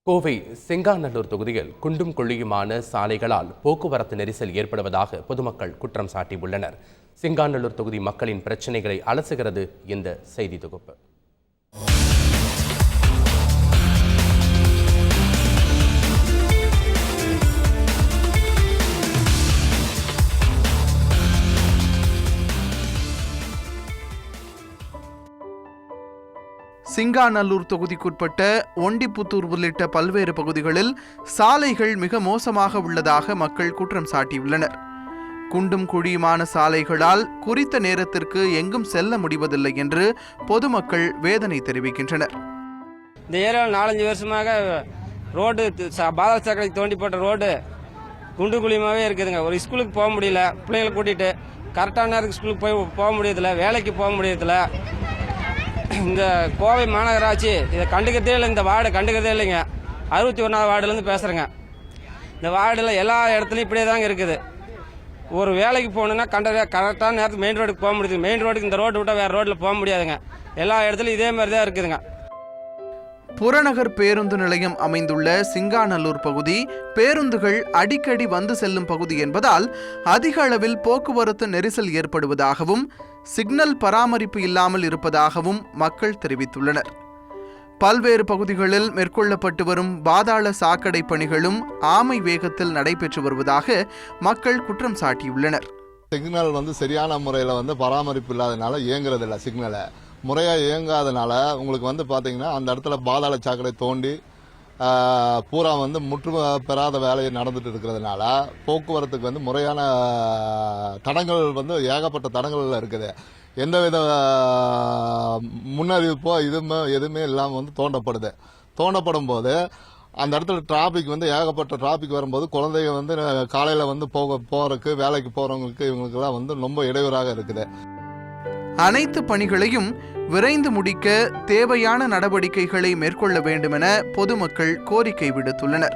கோவை செங்காநல்லூர் தொகுதியில் குண்டும் குழியுமான சாலைகளால் போக்குவரத்து நெரிசல் ஏற்படுவதாக பொதுமக்கள் குற்றம் சாட்டியுள்ளனர். செங்காநல்லூர் தொகுதி மக்களின் பிரச்சினைகளை அலசுகிறது இந்த செய்தி தொகுப்பு. சிங்காநல்லூர் தொகுதிக்குட்பட்ட ஒண்டிப்புத்தூர் உள்ளிட்ட பல்வேறு பகுதிகளில் சாலைகள் மிக மோசமாக உள்ளதாக மக்கள் குற்றம் சாட்டியுள்ளனர். குண்டும் குழியுமான சாலைகளால் குறித்த நேரத்திற்கு எங்கும் செல்ல முடிவதில்லை என்று பொதுமக்கள் வேதனை தெரிவிக்கின்றனர். இந்த ஏரியாவில் 4-5 வருஷமாக ரோடு பாதாள சாக்கடை தோண்டி போட்ட ரோடு குண்டு குழியுமாவே இருக்குதுங்க. ஒரு ஸ்கூலுக்கு போக முடியல, பிள்ளைங்களை கூட்டிகிட்டு கரெக்டான நேரத்துக்கு ஸ்கூலுக்கு போக முடியதில்லை, வேலைக்கு போக முடியதில்லை. இந்த கோவை மாநகராட்சி இதை கண்டுக்கிறதே இல்லை, இந்த வார்டு கண்டுக்கிறதே இல்லைங்க. 61வது வார்டுலேருந்து பேசுகிறேங்க. இந்த வார்டில் எல்லா இடத்துலையும் இப்படியே தாங்க இருக்குது. ஒரு வேலைக்கு போகணுன்னா கரெக்டான நேரத்துக்கு மெயின் ரோடுக்கு போக முடியுது. மெயின் ரோடுக்கு இந்த ரோடு விட்டால் வேறு ரோட்டில் போக முடியாதுங்க. எல்லா இடத்துலையும் இதே மாதிரி தான் இருக்குதுங்க. புறநகர் பேருந்து நிலையம் அமைந்துள்ள சிங்காநல்லூர் பகுதி பேருந்துகள் அடிக்கடி வந்து செல்லும் பகுதி என்பதால் அதிக அளவில் போக்குவரத்து நெரிசல் ஏற்படுவதாகவும் சிக்னல் பராமரிப்பு இல்லாமல் இருப்பதாகவும் மக்கள் தெரிவித்துள்ளனர். பல்வேறு பகுதிகளில் மேற்கொள்ளப்பட்டு வரும் பாதாள சாக்கடை பணிகளும் ஆமை வேகத்தில் நடைபெற்று வருவதாக மக்கள் குற்றம் சாட்டியுள்ளனர். சிக்னல் சரியான முறையில் பராமரிப்பு இல்லாதனால இயங்குறது இல்லை. சிக்னலை முறையாக இயங்காதனால உங்களுக்கு பார்த்தீங்கன்னா அந்த இடத்துல பாதாள சாக்கடை தோண்டி பூரா முற்று பெறாத வேலை நடந்துட்டு இருக்கிறதுனால போக்குவரத்துக்கு முறையான தடங்கள் ஏகப்பட்ட தடங்கள் இருக்குது. எந்தவித முன்னறிவிப்போ எதுவுமே இல்லாமல் தோண்டப்படும் போது அந்த இடத்துல டிராபிக் ஏகப்பட்ட டிராபிக் வரும்போது குழந்தைங்க காலையில் போறதுக்கு வேலைக்கு போறவங்களுக்கு இவங்களுக்கெல்லாம் ரொம்ப இடையூறாக இருக்குது. அனைத்து பணிகளையும் விரைந்து முடிக்க தேவையான நடவடிக்கைகளை மேற்கொள்ள வேண்டும் என பொதுமக்கள் கோரிக்கை விடுத்துள்ளனர்.